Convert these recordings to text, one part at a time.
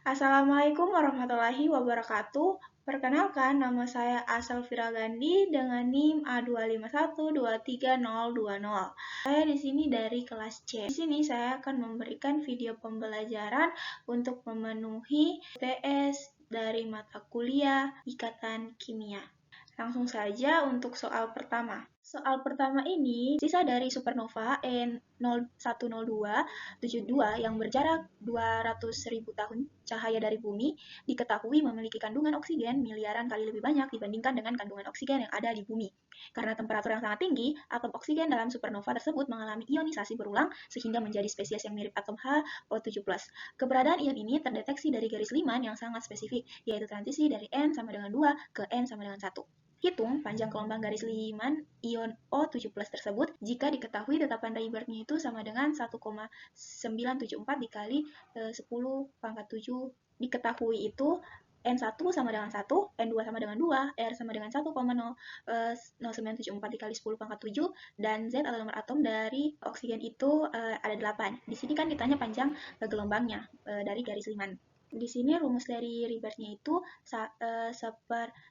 Assalamualaikum warahmatullahi wabarakatuh. Perkenalkan, nama saya Asal Firagandi dengan NIM A2512320. Saya di sini dari kelas C. Di sini saya akan memberikan video pembelajaran untuk memenuhi PS dari mata kuliah Ikatan Kimia. Langsung saja untuk soal pertama. Soal pertama ini sisa dari supernova N010272 yang berjarak 200.000 tahun cahaya dari bumi diketahui memiliki kandungan oksigen miliaran kali lebih banyak dibandingkan dengan kandungan oksigen yang ada di bumi. Karena temperatur yang sangat tinggi, atom oksigen dalam supernova tersebut mengalami ionisasi berulang sehingga menjadi spesies yang mirip atom HO7+. Keberadaan ion ini terdeteksi dari garis Lyman yang sangat spesifik, yaitu transisi dari N sama dengan 2 ke N sama dengan 1. Hitung panjang gelombang garis Lyman ion O7+ tersebut jika diketahui tetapan Raybergnya itu sama dengan 1,974 dikali 10 pangkat 7. Diketahui itu N1 sama dengan 1, N2 sama dengan 2, R sama dengan 1,0974 dikali 10 pangkat 7, dan Z atau nomor atom dari oksigen itu ada 8. Di sini kan ditanya panjang gelombangnya dari garis Lyman. Di sini rumus dari Raybergnya itu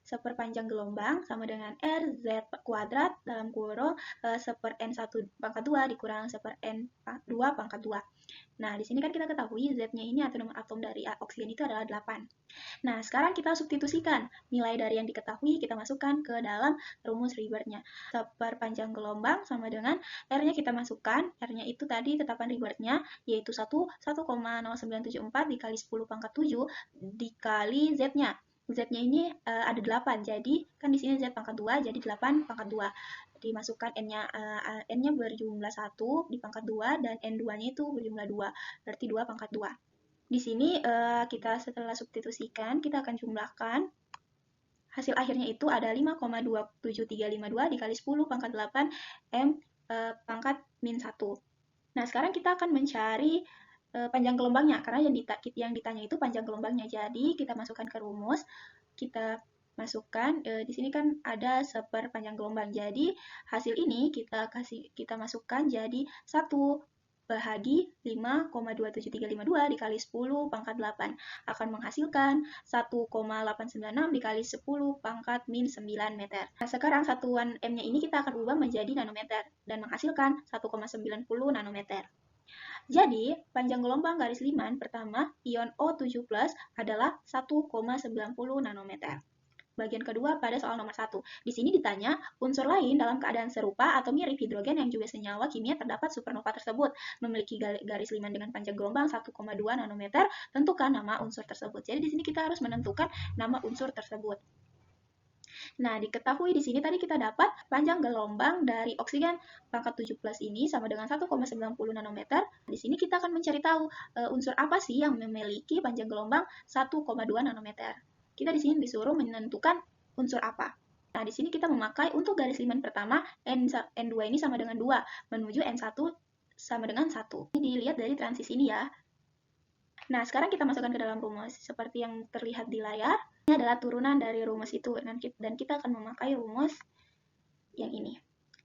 seperpanjang gelombang sama dengan RZ kuadrat dalam kurung seper N1 pangkat 2 dikurang seper N2 pangkat 2. Nah, di sini kan kita ketahui Z-nya ini atau nomor atom dari oksigen itu adalah 8. Nah, sekarang kita substitusikan nilai dari yang diketahui kita masukkan ke dalam rumus Raybergnya. Seperpanjang gelombang sama dengan R-nya kita masukkan, R-nya itu tadi tetapan Raybergnya yaitu 1,0974 dikali 10 pangkat 7 dikali Z-nya. Z-nya ini ada 8, jadi kan di sini Z pangkat 2, jadi 8 pangkat 2. Dimasukkan N-nya berjumlah 1 di pangkat 2, dan N2-nya itu berjumlah 2, berarti 2 pangkat 2. Di sini kita setelah substitusikan, kita akan jumlahkan. Hasil akhirnya itu ada 5,27352 dikali 10 pangkat 8 M pangkat min 1. Nah, sekarang kita akan mencari panjang gelombangnya, karena yang ditanya itu panjang gelombangnya. Jadi, kita masukkan ke rumus, kita masukkan, di sini kan ada seperpanjang gelombang. Jadi, hasil ini kita masukkan jadi 1 bahagi 5,27352 dikali 10 pangkat 8 akan menghasilkan 1,896 dikali 10 pangkat min 9 meter. Nah, sekarang satuan M-nya ini kita akan ubah menjadi nanometer dan menghasilkan 1,90 nanometer. Jadi, panjang gelombang garis Lyman pertama ion O7+ adalah 1,90 nanometer. Bagian kedua pada soal nomor 1. Di sini ditanya, unsur lain dalam keadaan serupa atau mirip hidrogen yang juga senyawa kimia terdapat supernova tersebut memiliki garis Lyman dengan panjang gelombang 1,2 nanometer, tentukan nama unsur tersebut. Jadi di sini kita harus menentukan nama unsur tersebut. Nah, diketahui di sini tadi kita dapat panjang gelombang dari oksigen pangkat 7+ ini sama dengan 1,90 nanometer. Di sini kita akan mencari tahu unsur apa sih yang memiliki panjang gelombang 1,2 nanometer. Kita di sini disuruh menentukan unsur apa. Nah, di sini kita memakai untuk garis Lyman pertama, N2 ini sama dengan 2, menuju N1 sama dengan 1. Ini dilihat dari transisi ini ya. Nah, sekarang kita masukkan ke dalam rumus. Seperti yang terlihat di layar, ini adalah turunan dari rumus itu, dan kita akan memakai rumus yang ini.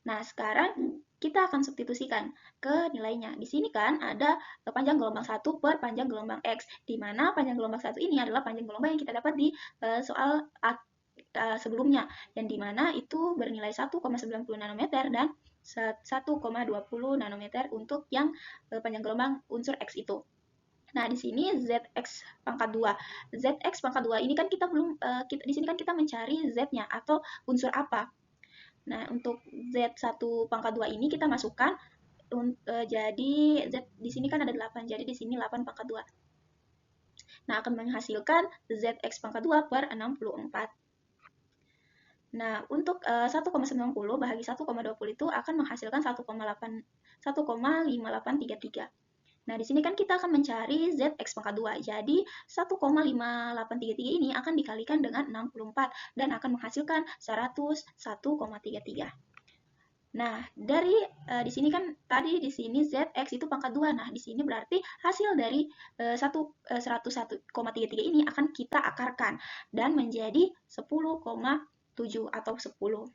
Nah, sekarang kita akan substitusikan ke nilainya. Di sini kan ada panjang gelombang 1 per panjang gelombang X, di mana panjang gelombang 1 ini adalah panjang gelombang yang kita dapat di soal sebelumnya, yang di mana itu bernilai 1,90 nanometer dan 1,20 nanometer untuk yang panjang gelombang unsur X itu. Nah, di sini ZX pangkat 2. ZX pangkat 2 ini kan kita belum, di sini kan kita mencari Z-nya atau unsur apa. Nah, untuk Z1 pangkat 2 ini kita masukkan, jadi Z di sini kan ada 8, jadi di sini 8 pangkat 2. Nah, akan menghasilkan ZX pangkat 2 per 64. Nah, untuk 1,90 bahagi 1,20 itu akan menghasilkan 1,5833. Nah, di sini kan kita akan mencari ZX pangkat 2. Jadi, 1,5833 ini akan dikalikan dengan 64 dan akan menghasilkan 101,33. Nah, dari di sini kan tadi di sini ZX itu pangkat 2. Nah, di sini berarti hasil dari 101,33 ini akan kita akarkan dan menjadi 10,7 atau 10.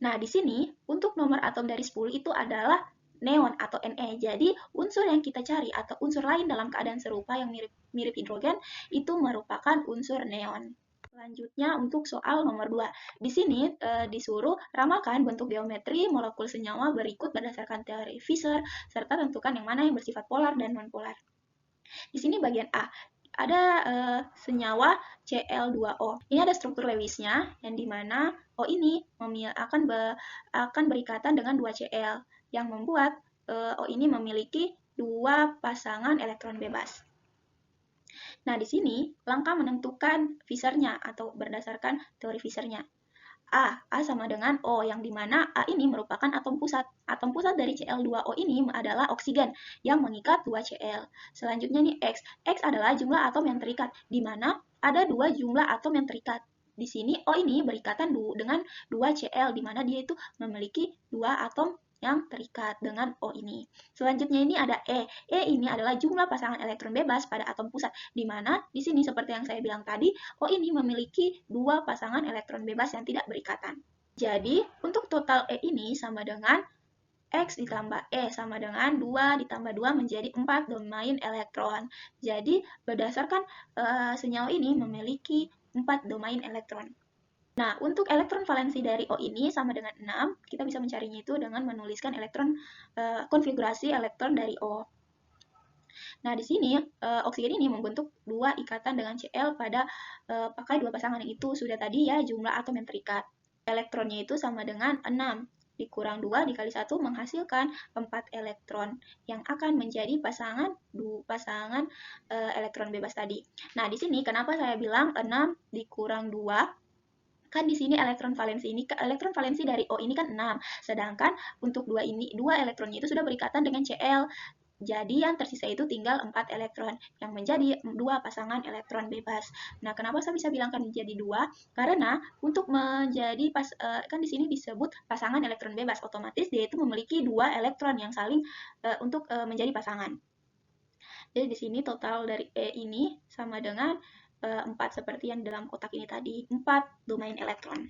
Nah, di sini untuk nomor atom dari 10 itu adalah neon atau Ne. Jadi, unsur yang kita cari atau unsur lain dalam keadaan serupa yang mirip mirip hidrogen, itu merupakan unsur neon. Selanjutnya untuk soal nomor 2. Di sini disuruh ramalkan bentuk geometri molekul senyawa berikut berdasarkan teori Fischer, serta tentukan yang mana yang bersifat polar dan nonpolar. Di sini bagian A, ada senyawa Cl2O. Ini ada struktur Lewisnya, yang dimana O ini akan berikatan dengan 2 Cl, yang membuat O ini memiliki 2 pasangan elektron bebas. Nah, di sini langkah menentukan Fischer-nya atau berdasarkan teori Fischer-nya. A sama dengan O, yang dimana A ini merupakan atom pusat. Atom pusat dari Cl2O ini adalah oksigen yang mengikat 2 Cl. Selanjutnya nih X. X adalah jumlah atom yang terikat, di mana ada 2 jumlah atom yang terikat. Di sini O ini berikatan dengan 2 Cl, di mana dia itu memiliki 2 atom yang terikat dengan O ini. Selanjutnya ini ada E. E ini adalah jumlah pasangan elektron bebas pada atom pusat, di mana di sini seperti yang saya bilang tadi, O ini memiliki 2 pasangan elektron bebas yang tidak berikatan. Jadi, untuk total E ini sama dengan X ditambah E sama dengan 2 ditambah 2 menjadi 4 domain elektron. Jadi, berdasarkan senyawa ini memiliki 4 domain elektron. Nah, untuk elektron valensi dari O ini sama dengan 6, kita bisa mencarinya itu dengan menuliskan konfigurasi elektron dari O. Nah, di sini oksigen ini membentuk 2 ikatan dengan Cl pada pakai 2 pasangan, yang itu sudah tadi ya jumlah atom yang terikat. Elektronnya itu sama dengan 6 dikurang 2 dikali 1 menghasilkan 4 elektron yang akan menjadi pasangan elektron bebas tadi. Nah, di sini kenapa saya bilang 6 dikurang 2? Kan di sini elektron valensi dari O ini kan 6, sedangkan untuk 2 elektronnya itu sudah berikatan dengan Cl. Jadi yang tersisa itu tinggal 4 elektron yang menjadi 2 pasangan elektron bebas. Nah, kenapa saya bisa bilangkan menjadi 2? Karena untuk menjadi kan di sini disebut pasangan elektron bebas, otomatis dia itu memiliki 2 elektron yang saling untuk menjadi pasangan. Jadi di sini total dari E ini sama dengan 4 seperti yang dalam kotak ini tadi, 4 domain elektron.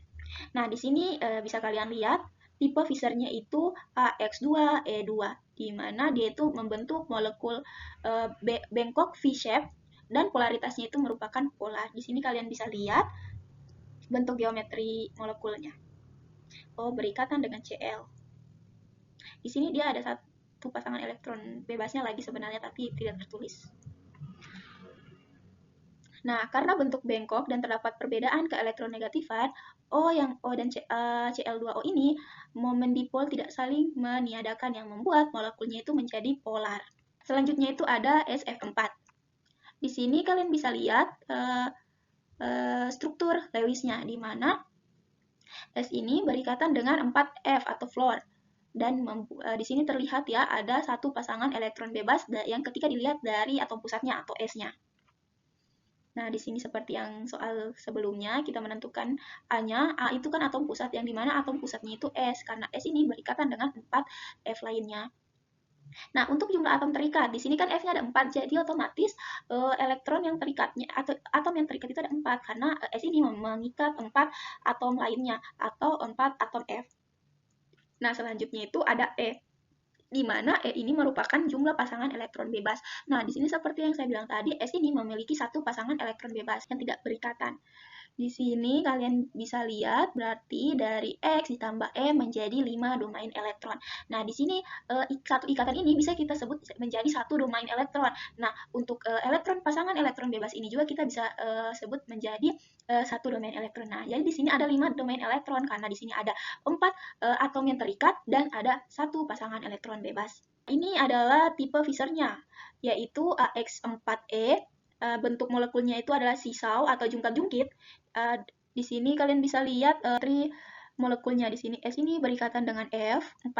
Nah, di sini bisa kalian lihat tipe Fischer-nya itu AX2E2, di mana dia itu membentuk molekul bengkok V-shape dan polaritasnya itu merupakan polar. Di sini kalian bisa lihat bentuk geometri molekulnya. O berikatan dengan Cl. Di sini dia ada satu pasangan elektron bebasnya lagi sebenarnya, tapi tidak tertulis. Nah, karena bentuk bengkok dan terdapat perbedaan keelektronegatifan, O dan Cl2O ini, momen dipol tidak saling meniadakan yang membuat molekulnya itu menjadi polar. Selanjutnya itu ada SF4. Di sini kalian bisa lihat struktur Lewisnya, di mana S ini berikatan dengan 4F atau fluor. Dan di sini terlihat ya ada satu pasangan elektron bebas yang ketika dilihat dari atom pusatnya atau S-nya. Nah, di sini seperti yang soal sebelumnya, kita menentukan A-nya. A itu kan atom pusat, yang dimana atom pusatnya itu S, karena S ini berikatan dengan 4 F lainnya. Nah, untuk jumlah atom terikat, di sini kan F-nya ada 4, jadi otomatis elektron yang terikatnya, atau atom yang terikat itu ada 4, karena S ini mengikat 4 atom lainnya, atau 4 atom F. Nah, selanjutnya itu ada E, di mana E ini merupakan jumlah pasangan elektron bebas. Nah, di sini seperti yang saya bilang tadi, S ini memiliki satu pasangan elektron bebas yang tidak berikatan. Di sini kalian bisa lihat berarti dari X ditambah E menjadi 5 domain elektron. Nah, di sini satu ikatan ini bisa kita sebut menjadi satu domain elektron. Nah, untuk pasangan elektron bebas ini juga kita bisa sebut menjadi satu domain elektron. Nah, jadi di sini ada 5 domain elektron karena di sini ada 4 atom yang terikat dan ada satu pasangan elektron bebas. Ini adalah tipe Fischer-nya, yaitu AX4E. Bentuk molekulnya itu adalah sisau atau jungkat-jungkit. Di sini kalian bisa lihat molekulnya di sini. S ini berikatan dengan F, 4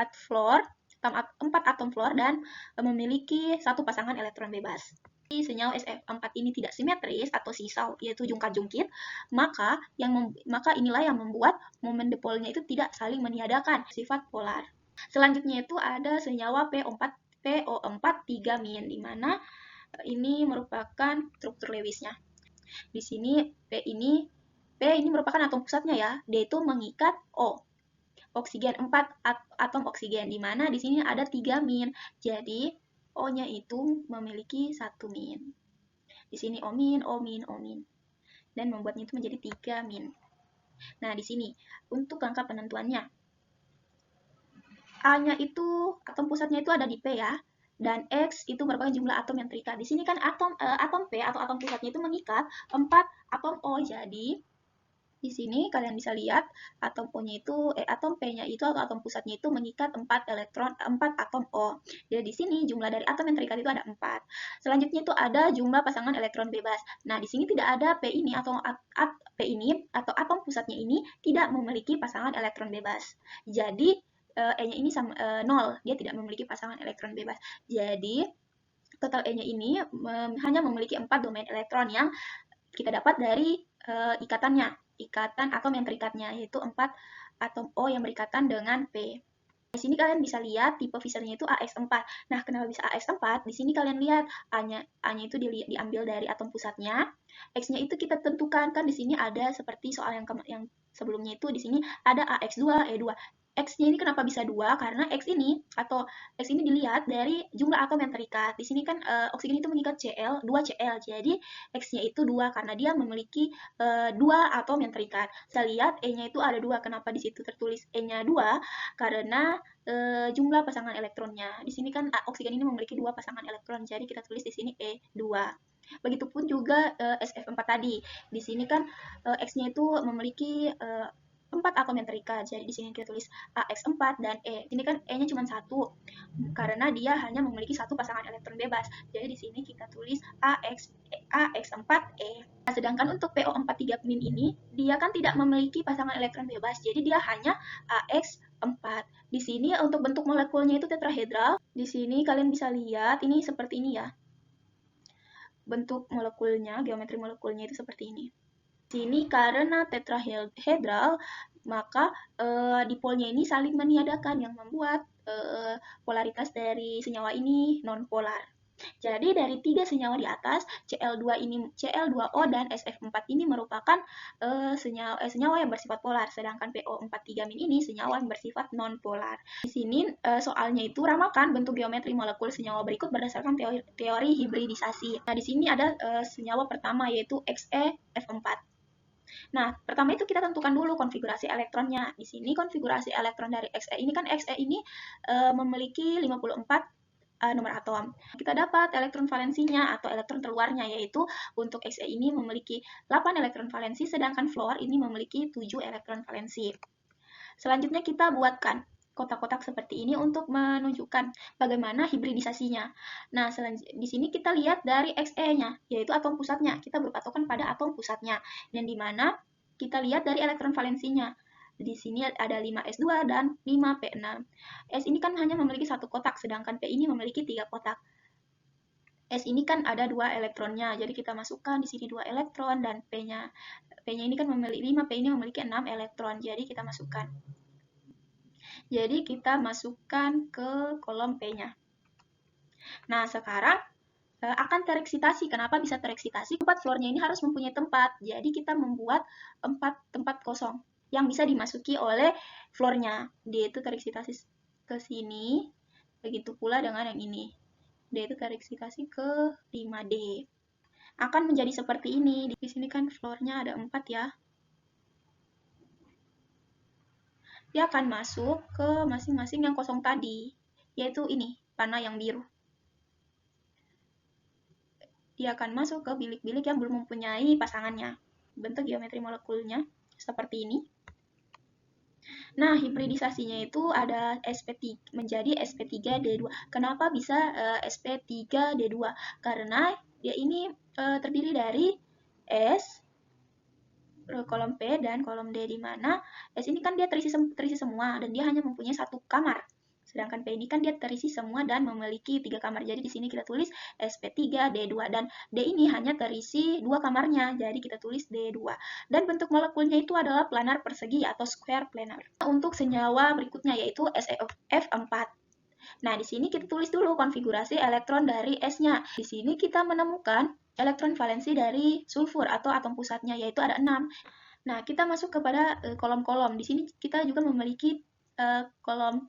atom fluor dan memiliki satu pasangan elektron bebas. Senyawa SF4 ini tidak simetris atau sisau, yaitu jungkat-jungkit, maka inilah yang membuat momen dipolnya itu tidak saling meniadakan, sifat polar. Selanjutnya itu ada senyawa PO4 3-, di mana ini merupakan struktur Lewisnya. Di sini P ini merupakan atom pusatnya ya, dia itu mengikat O. Oksigen 4 atom oksigen, di mana di sini ada 3 min. Jadi O-nya itu memiliki 1 min. Di sini O-, O-, O-, dan membuatnya itu menjadi 3-. Nah, di sini untuk angka penentuannya, A-nya itu atom pusatnya itu ada di P ya, dan X itu merupakan jumlah atom yang terikat. Di sini kan atom P atau atom pusatnya itu mengikat 4 atom O. Jadi di sini kalian bisa lihat atom O-nya itu atom P-nya itu atau atom pusatnya itu mengikat 4 atom O. Jadi di sini jumlah dari atom yang terikat itu ada 4. Selanjutnya itu ada jumlah pasangan elektron bebas. Nah, di sini tidak ada P ini atau P ini atau atom pusatnya ini tidak memiliki pasangan elektron bebas. Jadi E-nya ini sama 0, dia tidak memiliki pasangan elektron bebas. Jadi total E-nya ini hanya memiliki 4 domain elektron yang kita dapat dari ikatan atom yang terikatnya, yaitu 4 atom O yang berikatan dengan P. Di sini kalian bisa lihat tipe Fishernya itu AX4. Nah, kenapa bisa AX4? Di sini kalian lihat A-nya itu diambil dari atom pusatnya. X-nya itu kita tentukan, kan di sini ada seperti soal yang sebelumnya itu di sini ada AX2, E2. X-nya ini kenapa bisa 2? Karena X ini dilihat dari jumlah atom yang terikat. Di sini kan oksigen itu mengikat Cl, 2Cl. Jadi X-nya itu 2 karena dia memiliki 2 atom yang terikat. Saya lihat E-nya itu ada 2. Kenapa di situ tertulis E-nya 2? Karena jumlah pasangan elektronnya. Di sini kan oksigen ini memiliki 2 pasangan elektron. Jadi kita tulis di sini E2. Begitupun juga SF4 tadi. Di sini kan X-nya itu memiliki 4 atom yang terikat. Jadi di sini kita tulis AX4 dan E. Ini kan E-nya cuma 1 karena dia hanya memiliki 1 pasangan elektron bebas. Jadi di sini kita tulis AX4E. Nah, sedangkan untuk PO43 ini dia kan tidak memiliki pasangan elektron bebas. Jadi dia hanya AX4. Di sini untuk bentuk molekulnya itu tetrahedral. Di sini kalian bisa lihat ini seperti ini ya. Bentuk molekulnya, geometri molekulnya itu seperti ini. Sini karena tetrahedral, maka dipolnya ini saling meniadakan yang membuat polaritas dari senyawa ini nonpolar. Jadi dari 3 senyawa di atas, Cl2O dan SF4 ini merupakan senyawa yang bersifat polar, sedangkan PO43- ini senyawa yang bersifat nonpolar. Di sini soalnya itu ramakan bentuk geometri molekul senyawa berikut berdasarkan teori hibridisasi. Nah, di sini ada senyawa pertama yaitu XeF4. Nah, pertama itu kita tentukan dulu konfigurasi elektronnya. Di sini konfigurasi elektron dari Xe ini kan Xe ini memiliki 54 nomor atom. Kita dapat elektron valensinya atau elektron keluarnya, yaitu untuk Xe ini memiliki 8 elektron valensi, sedangkan fluor ini memiliki 7 elektron valensi. Selanjutnya kita buatkan kotak-kotak seperti ini untuk menunjukkan bagaimana hibridisasinya. Nah, di sini kita lihat dari Xe-nya, yaitu atom pusatnya. Kita berpatokan pada atom pusatnya, dan di mana kita lihat dari elektron valensinya. Di sini ada 5s2 dan 5p6. S ini kan hanya memiliki 1 kotak, sedangkan P ini memiliki 3 kotak. S ini kan ada 2 elektronnya, jadi kita masukkan di sini 2 elektron, dan P-nya ini kan memiliki 5, P ini memiliki 6 elektron, jadi kita masukkan. Jadi kita masukkan ke kolom P-nya. Nah, sekarang akan tereksitasi. Kenapa bisa tereksitasi? Tempat fluornya ini harus mempunyai tempat, jadi kita membuat 4 tempat kosong yang bisa dimasuki oleh fluornya. Dia itu tereksitasi ke sini, begitu pula dengan yang ini. Dia itu tereksitasi ke 5D. Akan menjadi seperti ini. Di sini kan fluornya ada 4 ya. Dia akan masuk ke masing-masing yang kosong tadi, yaitu ini, panah yang biru. Dia akan masuk ke bilik-bilik yang belum mempunyai pasangannya. Bentuk geometri molekulnya seperti ini. Nah, hibridisasinya itu ada menjadi sp3d2. Kenapa bisa sp3d2? Karena dia ini terdiri dari S, kolom P, dan kolom D, di mana S ini kan dia terisi semua, dan dia hanya mempunyai 1 kamar. Sedangkan P ini kan dia terisi semua dan memiliki 3 kamar. Jadi di sini kita tulis sp3d2, dan D ini hanya terisi 2 kamarnya, jadi kita tulis D2. Dan bentuk molekulnya itu adalah planar persegi atau square planar. Untuk senyawa berikutnya yaitu SeF4. Nah, di sini kita tulis dulu konfigurasi elektron dari S-nya. Di sini kita menemukan elektron valensi dari sulfur atau atom pusatnya, yaitu ada 6. Nah, kita masuk kepada kolom-kolom. Di sini kita juga memiliki kolom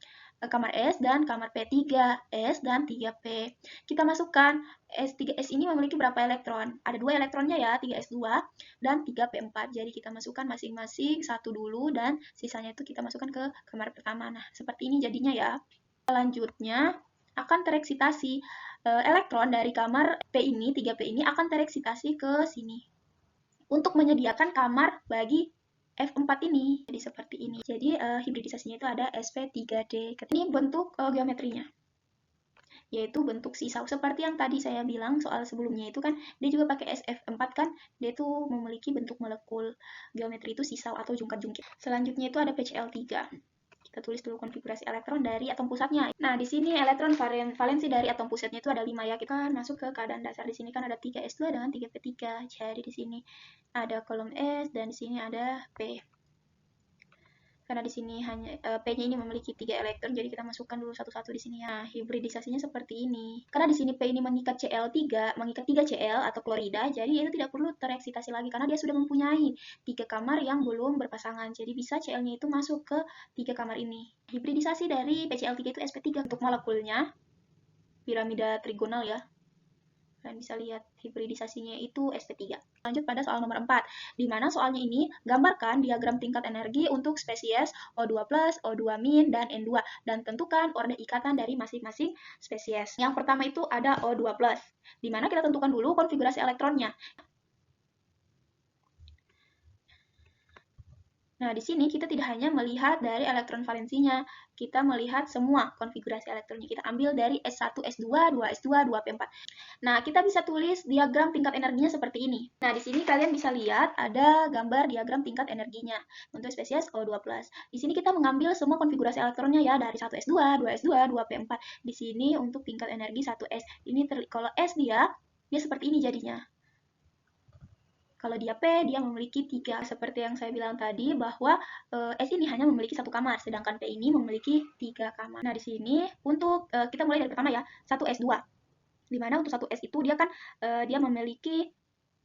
kamar S dan kamar P3S dan 3P. Kita masukkan S3S ini memiliki berapa elektron? Ada 2 elektronnya ya, 3S2 dan 3P4. Jadi kita masukkan masing-masing satu dulu dan sisanya itu kita masukkan ke kamar pertama. Nah, seperti ini jadinya ya. Selanjutnya akan tereksitasi elektron dari kamar P ini, 3P ini akan tereksitasi ke sini untuk menyediakan kamar bagi F4 ini. Jadi seperti ini. Jadi hibridisasinya itu ada sp3d. Ini bentuk geometrinya, yaitu bentuk sisau. Seperti yang tadi saya bilang soal sebelumnya itu kan, dia juga pakai SF4 kan, dia itu memiliki bentuk molekul. Geometri itu sisau atau jungkat-jungkit. Selanjutnya itu ada PCl3. Kita tulis dulu konfigurasi elektron dari atom pusatnya. Nah, di sini elektron valensi dari atom pusatnya itu ada 5 ya. Kita masuk ke keadaan dasar. Di sini kan ada 3S2 dengan 3P3. Jadi di sini ada kolom S dan di sini ada P. Karena di sini hanya P-nya ini memiliki 3 elektron, jadi kita masukkan dulu satu-satu di sini ya. Hibridisasinya seperti ini. Karena di sini P ini mengikat Cl3, mengikat 3 Cl atau klorida, jadi itu tidak perlu tereksitasi lagi karena dia sudah mempunyai 3 kamar yang belum berpasangan. Jadi bisa Cl-nya itu masuk ke 3 kamar ini. Hibridisasi dari PCl3 itu sp3. Untuk molekulnya piramida trigonal ya. Kalian bisa lihat hibridisasinya itu sp3. Lanjut pada soal nomor 4, di mana soalnya ini gambarkan diagram tingkat energi untuk spesies O2+, O2-, dan N2, dan tentukan orde ikatan dari masing-masing spesies. Yang pertama itu ada O2+, di mana kita tentukan dulu konfigurasi elektronnya. Nah, di sini kita tidak hanya melihat dari elektron valensinya, kita melihat semua konfigurasi elektronnya. Kita ambil dari S1, S2, 2S2, 2P4. Nah, kita bisa tulis diagram tingkat energinya seperti ini. Nah, di sini kalian bisa lihat ada gambar diagram tingkat energinya untuk spesies O2+. Di sini kita mengambil semua konfigurasi elektronnya ya, dari 1S2, 2S2, 2P4. Di sini untuk tingkat energi 1S. Ini kalau S dia seperti ini jadinya. Kalau dia P, dia memiliki 3. Seperti yang saya bilang tadi, bahwa S ini hanya memiliki 1 kamar, sedangkan P ini memiliki 3 kamar. Nah, di sini untuk kita mulai dari pertama ya, 1S2. Di mana untuk 1S itu dia kan dia memiliki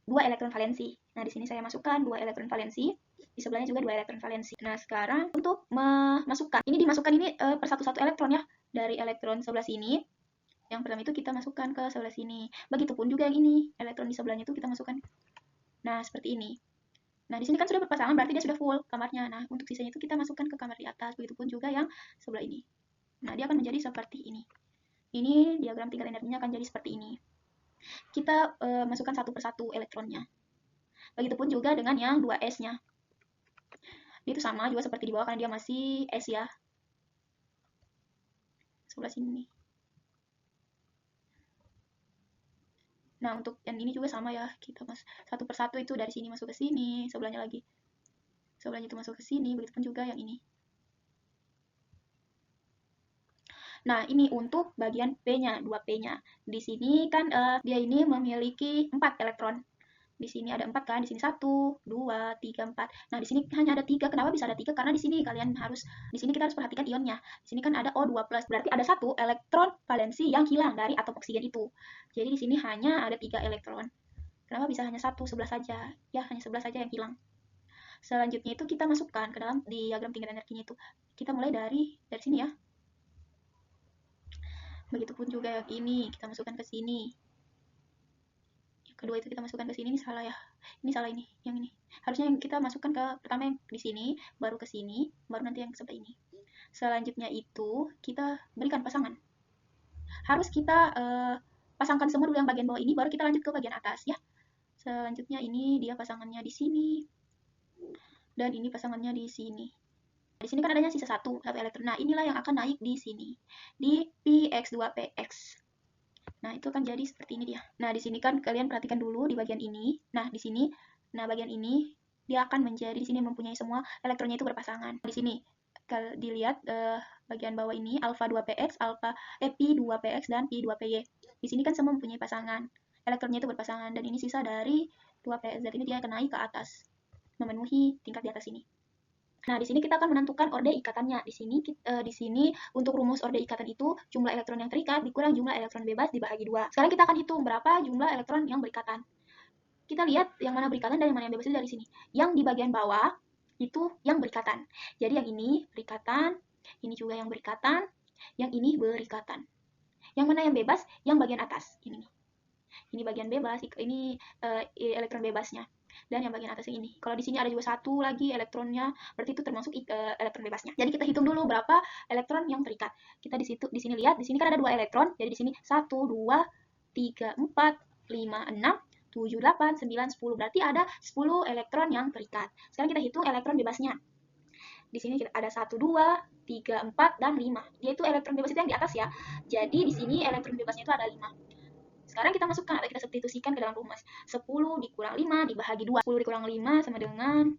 2 elektron valensi. Nah, di sini saya masukkan 2 elektron valensi. Di sebelahnya juga 2 elektron valensi. Nah, sekarang untuk memasukkan. Ini dimasukkan ini per satu-satu elektron ya. Dari elektron sebelah sini. Yang pertama itu kita masukkan ke sebelah sini. Begitupun juga yang ini. Elektron di sebelahnya itu kita masukkan. Nah, seperti ini. Nah, di sini kan sudah berpasangan, berarti dia sudah full kamarnya. Nah, untuk sisanya itu kita masukkan ke kamar di atas. Begitupun juga yang sebelah ini. Nah, dia akan menjadi seperti ini. Ini diagram tingkat energinya akan jadi seperti ini. Kita masukkan satu persatu elektronnya. Begitupun juga dengan yang 2S-nya. Itu sama juga seperti di bawah karena dia masih S ya. Sebelah sini. Nah, untuk yang ini juga sama ya. Kita satu persatu itu dari sini masuk ke sini, sebelahnya lagi. Sebelahnya itu masuk ke sini, begitupun juga yang ini. Nah, ini untuk bagian P-nya, 2P-nya. Di sini kan dia ini memiliki 4 elektron. Di sini ada 4 kan, di sini 1, 2, 3, 4. Nah, di sini hanya ada 3. Kenapa bisa ada 3? Karena di sini kita harus perhatikan ionnya. Di sini kan ada O2+, berarti ada 1 elektron valensi yang hilang dari atom oksigen itu. Jadi di sini hanya ada 3 elektron. Kenapa bisa hanya 1? 11 saja. Ya, hanya 11 saja yang hilang. Selanjutnya itu kita masukkan ke dalam diagram tingkat energinya itu. Kita mulai dari sini ya. Begitupun juga yang ini, kita masukkan ke sini. Kedua itu kita masukkan ke sini, ini salah ya. Ini salah ini, yang ini. Harusnya yang kita masukkan ke pertama yang di sini, baru ke sini, baru nanti yang sebelah ini. Selanjutnya itu kita berikan pasangan. Harus kita pasangkan semua dulu yang bagian bawah ini, baru kita lanjut ke bagian atas ya. Selanjutnya ini dia pasangannya di sini. Dan ini pasangannya di sini. Di sini kan adanya sisa satu elektron. Nah, inilah yang akan naik di sini. Di Px2Px. Nah, itu akan jadi seperti ini dia. Nah, di sini kan kalian perhatikan dulu di bagian ini. Nah, di sini, bagian ini dia akan menjadi di sini mempunyai semua elektronnya itu berpasangan. Di sini kalau dilihat bagian bawah ini alfa 2px, P2px dan P2py. Di sini kan semua mempunyai pasangan. Elektronnya itu berpasangan dan ini sisa dari 2pz ini dia akan naik ke atas memenuhi tingkat di atas ini. Nah, di sini kita akan menentukan orde ikatannya. Di sini untuk rumus orde ikatan itu jumlah elektron yang terikat dikurang jumlah elektron bebas dibagi 2. Sekarang kita akan hitung berapa jumlah elektron yang berikatan. Kita lihat yang mana berikatan dan yang mana yang bebas itu dari sini. Yang di bagian bawah itu yang berikatan. Jadi yang ini berikatan, ini juga yang berikatan, Yang ini berikatan. Yang mana yang bebas? Yang bagian atas. Ini nih. Ini bagian bebas, ini elektron bebasnya. Dan yang bagian atas ini. Kalau di sini ada juga satu lagi elektronnya, berarti itu termasuk elektron bebasnya. Jadi kita hitung dulu berapa elektron yang terikat. Kita di sini lihat, di sini kan ada 2 elektron. Jadi di sini 1, 2, 3, 4, 5, 6, 7, 8, 9, 10. Berarti ada 10 elektron yang terikat. Sekarang kita hitung elektron bebasnya. Di sini ada 1, 2, 3, 4, dan 5. Dia itu elektron bebas itu yang di atas ya. Jadi di sini elektron bebasnya itu ada 5. Sekarang kita masukkan atau kita substitusikan ke dalam rumus. 10 dikurang 5 dibagi 2. 10 dikurang 5 sama dengan,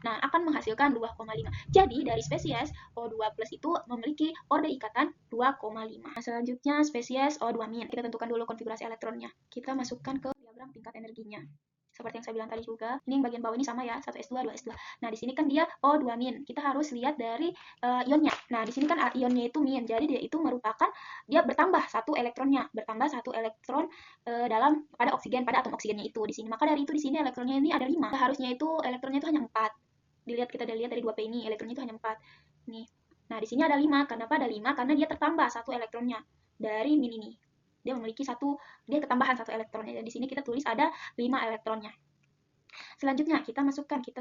nah, akan menghasilkan 2,5. Jadi dari spesies O2 plus itu memiliki orde ikatan 2,5. Nah, selanjutnya spesies O2-. Kita tentukan dulu konfigurasi elektronnya. Kita masukkan ke diagram tingkat energinya. Seperti yang saya bilang tadi juga, ini yang bagian bawah ini sama ya, 1s2, 2s2. Nah, di sini kan dia O2-. Kita harus lihat dari ionnya. Nah, di sini kan ionnya itu min, jadi dia itu merupakan, dia bertambah satu elektronnya, bertambah satu elektron pada oksigen, pada atom oksigennya itu di sini. Maka dari itu di sini elektronnya ini ada 5. Harusnya itu elektronnya itu hanya 4. Kita lihat dari 2P ini, elektronnya itu hanya 4. Nih. Nah, di sini ada 5. Kenapa ada 5? Karena dia tertambah satu elektronnya dari min ini. Dia memiliki dia ketambahan satu elektronnya. Dan di sini kita tulis ada 5 elektronnya. Selanjutnya kita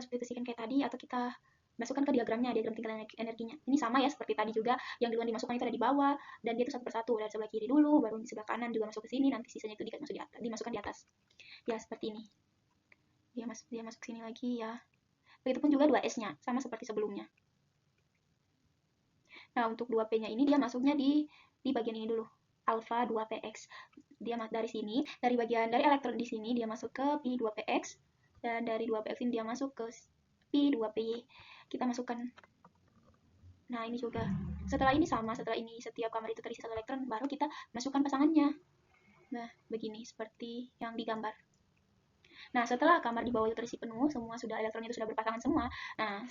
substitusikan kayak tadi, atau kita masukkan ke diagram tingkat energinya. Ini sama ya seperti tadi juga, yang duluan dimasukkan itu ada di bawah, dan dia itu satu persatu, dari sebelah kiri dulu, baru di sebelah kanan juga masuk ke sini, nanti sisanya itu dimasukkan di atas. Ya, seperti ini. Dia masuk sini lagi ya. Begitupun juga 2S-nya, sama seperti sebelumnya. Nah, untuk 2P-nya ini dia masuknya di bagian ini dulu, alpha 2PX. Dia dari sini, dari elektron di sini dia masuk ke P2PX, dan dari 2PX ini dia masuk ke P2PY. Kita masukkan. Nah, ini juga. Setelah ini sama, setelah ini setiap kamar itu terisi satu elektron, baru kita masukkan pasangannya. Nah, begini, seperti yang digambar. Nah, setelah kamar di bawah itu terisi penuh, semua elektronnya itu sudah berpasangan semua. Nah,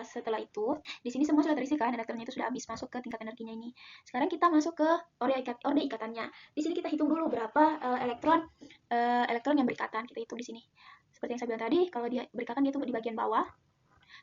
setelah itu, di sini semua sudah terisi kan, elektronnya itu sudah habis masuk ke tingkat energinya ini. Sekarang kita masuk ke orde ikatannya. Di sini kita hitung dulu berapa elektron yang berikatan. Kita hitung di sini. Seperti yang saya bilang tadi, kalau dia berikatan dia itu di bagian bawah.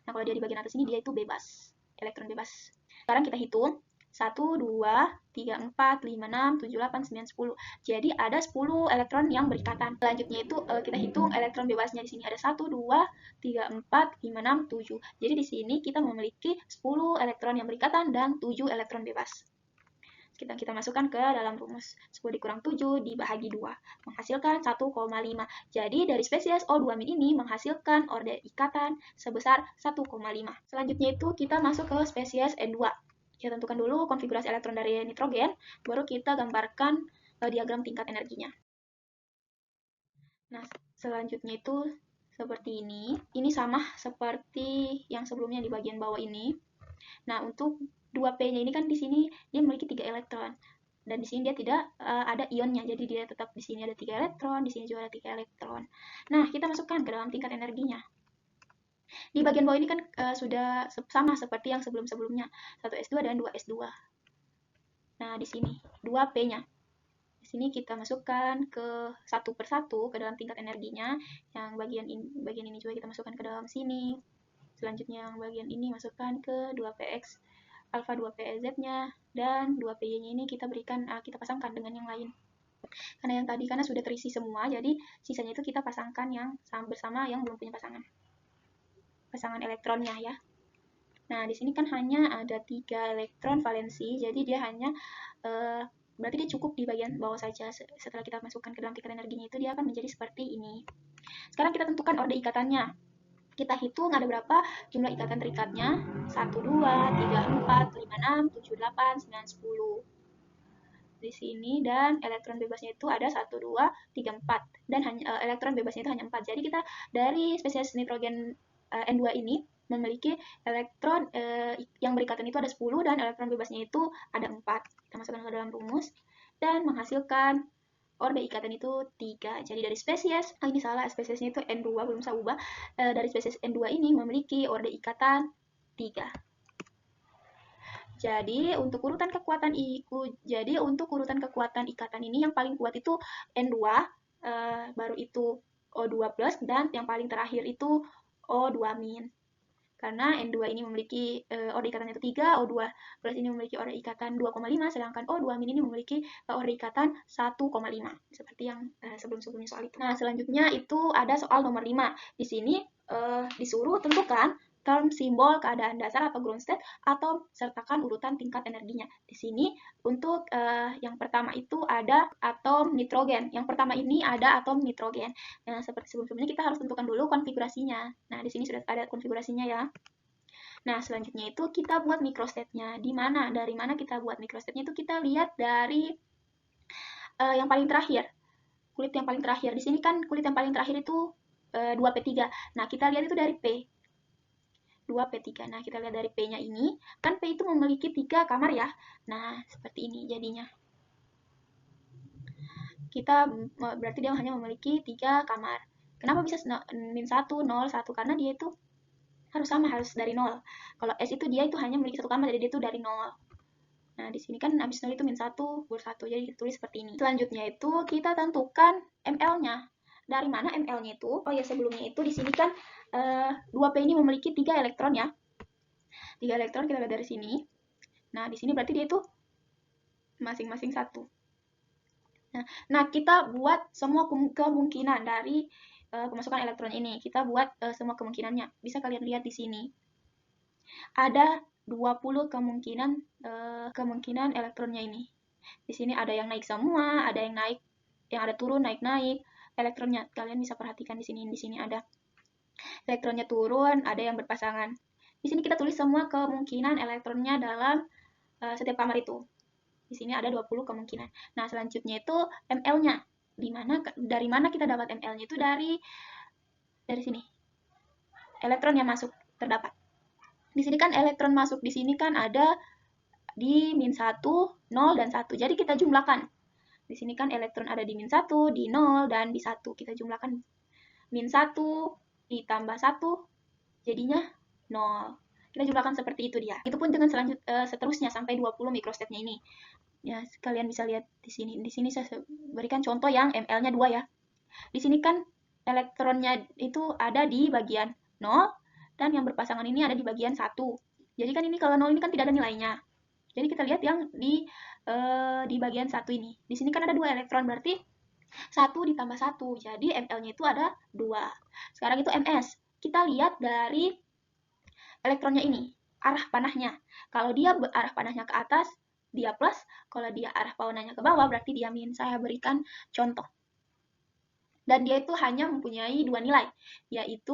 Nah, kalau dia di bagian atas ini dia itu bebas, elektron bebas. Sekarang kita hitung. 1, 2, 3, 4, 5, 6, 7, 8, 9, 10. Jadi ada 10 elektron yang berikatan. Selanjutnya itu kita hitung elektron bebasnya. Di sini ada 1, 2, 3, 4, 5, 6, 7. Jadi di sini kita memiliki 10 elektron yang berikatan dan 7 elektron bebas. Kita masukkan ke dalam rumus. 10 dikurang 7 dibagi 2. Menghasilkan 1,5. Jadi dari spesies O2- ini menghasilkan orde ikatan sebesar 1,5. Selanjutnya itu kita masuk ke spesies N2. Kita tentukan dulu konfigurasi elektron dari nitrogen, baru kita gambarkan diagram tingkat energinya. Nah, selanjutnya itu seperti ini. Ini sama seperti yang sebelumnya di bagian bawah ini. Nah, untuk 2P-nya ini kan di sini dia memiliki 3 elektron. Dan di sini dia tidak ada ionnya, jadi dia tetap di sini ada 3 elektron, di sini juga ada 3 elektron. Nah, kita masukkan ke dalam tingkat energinya. Di bagian bawah ini kan sudah sama seperti yang sebelum-sebelumnya, 1s2 dan 2s2. Nah, di sini 2P-nya. Di sini kita masukkan ke satu persatu ke dalam tingkat energinya. Yang bagian ini juga kita masukkan ke dalam sini. Selanjutnya yang bagian ini masukkan ke 2PX alpha 2PZ-nya, dan 2PY-nya ini kita pasangkan dengan yang lain. Karena sudah terisi semua, jadi sisanya itu kita pasangkan yang bersama yang belum punya pasangan elektronnya ya. Nah, di sini kan hanya ada 3 elektron valensi, jadi dia hanya berarti dia cukup di bagian bawah saja. Setelah kita masukkan ke dalam tingkat energinya itu dia akan menjadi seperti ini. Sekarang kita tentukan orde ikatannya. Kita hitung ada berapa jumlah ikatan terikatnya. 1, 2, 3, 4, 5, 6, 7, 8, 9, 10. Di sini, dan elektron bebasnya itu ada 1, 2, 3, 4. Dan elektron bebasnya itu hanya 4. Jadi kita dari spesies nitrogen N2 ini memiliki elektron yang berikatan itu ada 10 dan elektron bebasnya itu ada 4. Kita masukkan ke dalam rumus dan menghasilkan orde ikatan itu 3. Jadi dari spesies, ini salah, spesiesnya itu N2, belum saya ubah. Dari spesies N2 ini memiliki orde ikatan 3. Jadi untuk urutan kekuatan ikatan ini yang paling kuat itu N2, baru itu O2+, dan yang paling terakhir itu O2-. karena N2 ini memiliki order ikatannya itu 3, O2 plus ini memiliki order ikatan 2,5, sedangkan O2 min ini memiliki order ikatan 1,5, seperti yang sebelum-sebelumnya soal itu. Nah, selanjutnya itu ada soal nomor 5. Di sini disuruh tentukan term simbol keadaan dasar atau ground state atau sertakan urutan tingkat energinya. Di sini untuk yang pertama itu ada atom nitrogen. Yang pertama ini ada atom nitrogen. Nah, seperti sebelum-sebelumnya kita harus tentukan dulu konfigurasinya. Nah, di sini sudah ada konfigurasinya ya. Nah, selanjutnya itu kita buat microstate-nya. Di mana? Dari mana kita buat microstate-nya itu kita lihat dari yang paling terakhir. Kulit yang paling terakhir. Di sini kan kulit yang paling terakhir itu 2P3. Nah, kita lihat itu dari P. 2P3. Nah, kita lihat dari P-nya ini, kan P itu memiliki 3 kamar ya. Nah, seperti ini jadinya. Kita berarti dia hanya memiliki 3 kamar. Kenapa bisa min 1, 0, 1? Karena dia itu harus sama, harus dari 0. Kalau S itu dia itu hanya memiliki 1 kamar, jadi dia itu dari 0. Nah, di sini kan habis 0 itu min 1, gur 1, jadi ditulis seperti ini. Selanjutnya itu kita tentukan ml-nya. Dari mana ml-nya itu? Oh ya, sebelumnya itu di sini kan 2P ini memiliki 3 elektron ya. 3 elektron kita lihat dari sini. Nah, di sini berarti dia itu masing-masing 1. Nah, kita buat semua kemungkinan dari pemasukan elektron ini. Kita buat semua kemungkinannya. Bisa kalian lihat di sini. Ada 20 kemungkinan elektronnya ini. Di sini ada yang naik semua, ada yang naik, yang ada turun, naik-naik elektronnya. Kalian bisa perhatikan di sini. Di sini ada elektronnya turun, ada yang berpasangan. Di sini kita tulis semua kemungkinan elektronnya dalam setiap kamar itu. Di sini ada 20 kemungkinan. Nah, selanjutnya itu ml-nya. Dari mana kita dapat ml-nya itu dari sini. Elektron yang masuk terdapat. Di sini kan elektron masuk di sini kan ada di min 1, 0, dan 1. Jadi kita jumlahkan. Di sini kan elektron ada di min 1, di 0, dan di 1. Kita jumlahkan min 1 ditambah 1 jadinya 0. Kita jumlahkan seperti itu dia. Itu pun dengan seterusnya sampai 20 microstate-nya ini. Ya, kalian bisa lihat di sini. Di sini saya berikan contoh yang ml-nya 2 ya. Di sini kan elektronnya itu ada di bagian 0 dan yang berpasangan ini ada di bagian 1. Jadi kan ini kalau 0 ini kan tidak ada nilainya. Jadi kita lihat yang di bagian 1 ini. Di sini kan ada 2 elektron, berarti 1 ditambah 1. Jadi ml-nya itu ada 2. Sekarang itu ms. Kita lihat dari elektronnya ini, arah panahnya. Kalau dia arah panahnya ke atas, dia plus. Kalau dia arah panahnya ke bawah, berarti dia min. Saya berikan contoh. Dan dia itu hanya mempunyai 2 nilai, yaitu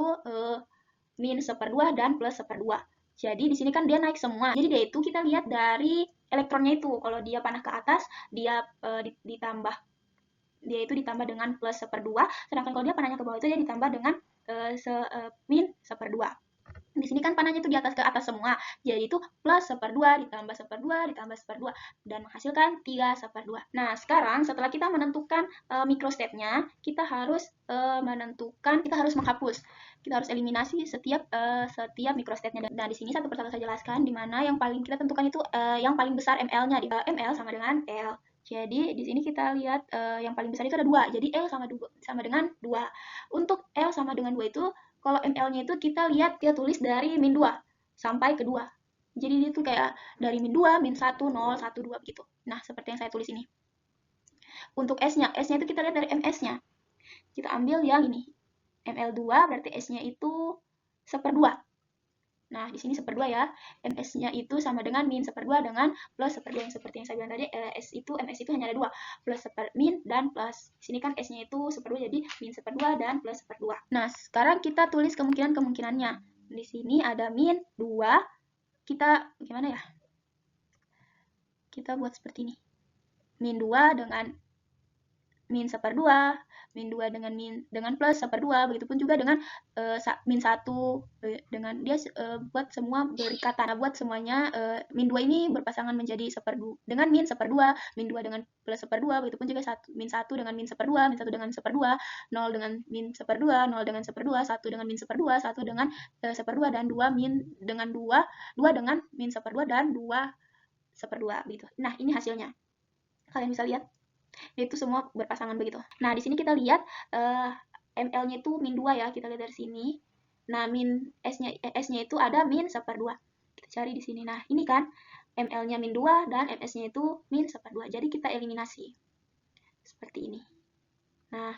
min 1/2 dan plus 1/2. Jadi di sini kan dia naik semua. Jadi dia itu kita lihat dari elektronnya itu. Kalau dia panah ke atas, dia ditambah dengan plus 1/2. Sedangkan kalau dia panahnya ke bawah itu dia ditambah dengan min 1/2. Di sini kan panahnya itu di atas ke atas semua. Jadi itu plus 1/2 ditambah 1/2 ditambah 1/2 dan menghasilkan 3/2. Nah, sekarang setelah kita menentukan microstate-nya, kita harus menghapus. Kita harus eliminasi setiap microstate-nya. Nah, di sini satu persatu saya jelaskan di mana yang paling kita tentukan itu yang paling besar ml-nya. ml sama dengan L. Jadi di sini kita lihat yang paling besar itu ada 2. Jadi L sama dengan 2. Untuk L sama dengan 2 itu kalau ml-nya itu kita lihat, kita tulis dari min 2 sampai ke 2. Jadi itu kayak dari min 2, min 1, 0, 1, 2 begitu. Nah, seperti yang saya tulis ini. Untuk S-nya itu kita lihat dari ms-nya. Kita ambil yang ini. ml2 berarti S-nya itu 1/2. Nah, di sini 1/2 ya. ms-nya itu sama dengan min 1/2 dengan plus 1/2. Yang seperti yang saya bilang tadi, ms itu hanya ada 2. Plus min dan plus. Di sini kan S-nya itu 1/2, jadi min 1/2 dan plus 1/2. Nah, sekarang kita tulis kemungkinan-kemungkinannya. Di sini ada min 2. Kita, gimana ya? Kita buat seperti ini. Min 2 dengan min 1/2, min 2 dengan plus 1/2, begitupun juga dengan min 1 dengan dia buat semua berikatan. Nah, buat semuanya min 2 ini berpasangan menjadi 1/2 dengan min 1/2, min 2 dengan plus 1/2, begitupun juga min 1 dengan min 1/2, min 1 dengan 1/2, 0 dengan min 1/2, 0 dengan 1/2, 1 dengan min 1/2, 1 dengan 1/2 dan 2 dengan 2 dengan min 1/2 dan 2 1/2 gitu. Nah, ini hasilnya. Kalian bisa lihat. Itu semua berpasangan begitu. Nah, di sini kita lihat ml-nya itu min 2 ya. Kita lihat dari sini. Nah, S-nya itu ada min 1/2. Kita cari di sini. Nah, ini kan ml-nya min 2 dan ms-nya itu min 1/2. Jadi kita eliminasi. Seperti ini. Nah,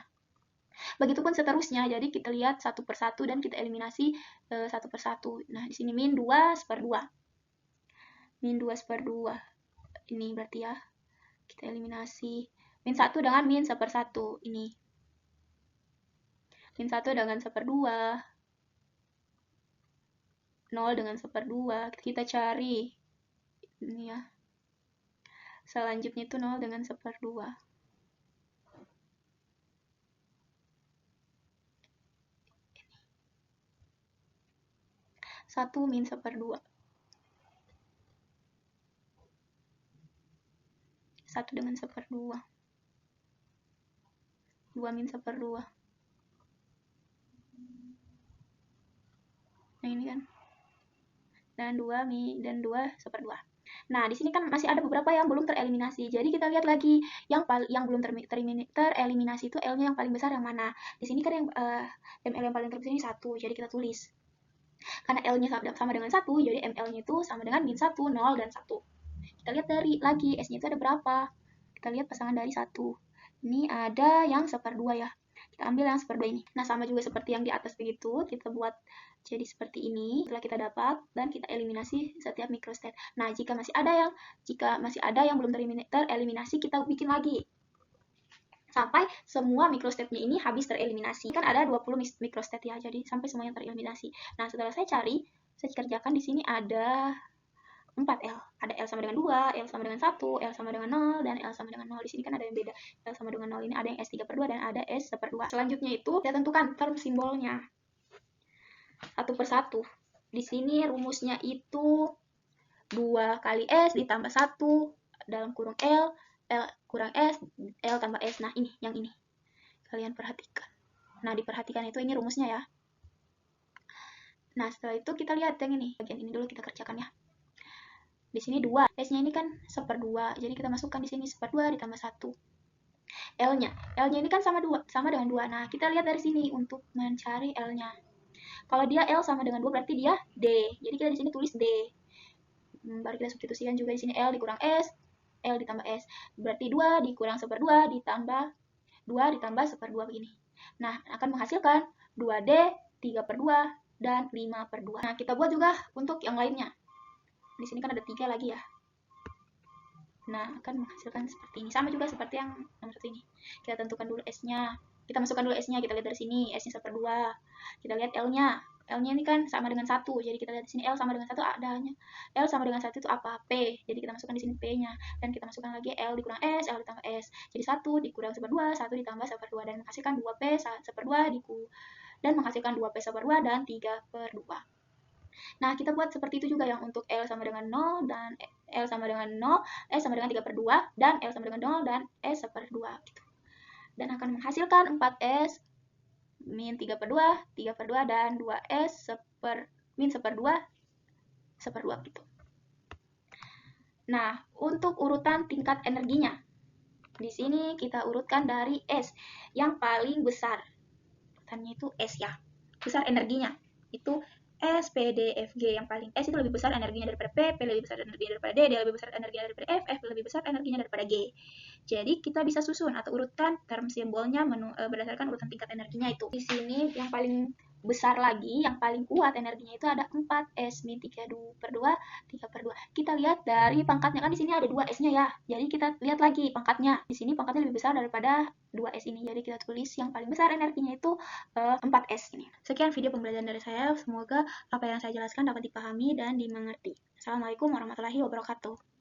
begitupun seterusnya. Jadi kita lihat satu persatu dan kita eliminasi satu persatu. Nah, di sini min 2/2. Min 2/2. Ini berarti ya. Kita eliminasi. Min 1 dengan min 1/1. Ini. Min 1 dengan 1/2. 0 dengan 1/2. Kita cari. Ini ya. Selanjutnya itu 0 dengan 1/2. 1 min 1/2. 1 dengan 1/2. 2 min 1/2. Nah, ini kan. Dan 2 1/2. Nah, di sini kan masih ada beberapa yang belum tereliminasi. Jadi kita lihat lagi yang belum tereliminasi itu L-nya yang paling besar yang mana. Di sini kan yang ML yang paling terbesar ini 1. Jadi kita tulis. Karena L-nya sama dengan 1, jadi ML-nya itu sama dengan min 1, 0, dan 1. Kita lihat lagi S-nya itu ada berapa. Kita lihat pasangan dari 1. Ini ada yang 1/2 ya. Kita ambil yang 1/2 ini. Nah, sama juga seperti yang di atas begitu, kita buat jadi seperti ini. Setelah kita dapat dan kita eliminasi setiap microstate. Nah, jika masih ada yang belum tereliminasi, kita bikin lagi sampai semua microstate-nya ini habis tereliminasi. Kan ada 20 microstate ya, jadi sampai semuanya tereliminasi. Nah, setelah saya kerjakan di sini ada 4L. Ada L sama dengan 2, L sama dengan 1, L sama dengan 0, dan L sama dengan 0. Di sini kan ada yang beda. L sama dengan 0 ini ada yang S3/2 dan ada S1/2. Selanjutnya itu kita tentukan term simbolnya. Satu persatu. Di sini rumusnya itu 2 kali S ditambah 1 dalam kurung L kurang S, L tambah S. Nah, ini, yang ini. Kalian perhatikan. Nah, diperhatikan itu ini rumusnya ya. Nah, setelah itu kita lihat yang ini. Bagian ini dulu kita kerjakan ya. Di sini 2. S-nya ini kan 1/2. Jadi kita masukkan di sini 1/2 ditambah 1. L-nya. L-nya ini kan sama dengan 2. Nah, kita lihat dari sini untuk mencari L-nya. Kalau dia L sama dengan 2 berarti dia D. Jadi kita di sini tulis D. Baru kita substitusikan juga di sini L dikurang S, L ditambah S. Berarti 2 dikurang 1/2 ditambah 2 ditambah 1/2 begini. Nah, akan menghasilkan 2D, 3/2, dan 5/2. Nah, kita buat juga untuk yang lainnya. Di sini kan ada 3 lagi ya. Nah, akan menghasilkan seperti ini. Sama juga seperti yang nomor 1 ini. Kita tentukan dulu S-nya. Kita masukkan dulu S-nya, kita lihat dari sini. S-nya 1/2. Kita lihat L-nya. L-nya ini kan sama dengan 1. Jadi kita lihat di sini L sama dengan 1 adanya. L sama dengan 1 itu apa? P. Jadi kita masukkan di sini P-nya. Dan kita masukkan lagi L dikurang S, L ditambah S. Jadi 1 dikurang 1/2, 1 ditambah 1/2. Dan menghasilkan 2P 1/2 dan menghasilkan 2P 1/2 dan 3/2. Nah, kita buat seperti itu juga yang untuk L sama dengan 0 dan L sama dengan 0, S sama dengan 3/2, dan L sama dengan 0 dan S 1/2 gitu. Dan akan menghasilkan 4S min 3/2, 3/2, dan 2S min 1/2, 1/2 gitu. Nah, untuk urutan tingkat energinya. Di sini kita urutkan dari S yang paling besar. Urutannya itu S ya. Besar energinya. Itu S, P, D, F, G. Yang paling S itu lebih besar energinya daripada P, P lebih besar energinya daripada D, D lebih besar energinya daripada F, F lebih besar energinya daripada G. Jadi kita bisa susun atau urutan term simbolnya berdasarkan urutan tingkat energinya itu. Di sini yang paling besar lagi, yang paling kuat energinya itu ada 4S min 3/2, 3/2. Kita lihat dari pangkatnya, kan di sini ada 2S-nya ya. Jadi kita lihat lagi pangkatnya. Di sini pangkatnya lebih besar daripada 2S ini. Jadi kita tulis yang paling besar energinya itu 4S ini. Sekian video pembelajaran dari saya. Semoga apa yang saya jelaskan dapat dipahami dan dimengerti. Assalamualaikum warahmatullahi wabarakatuh.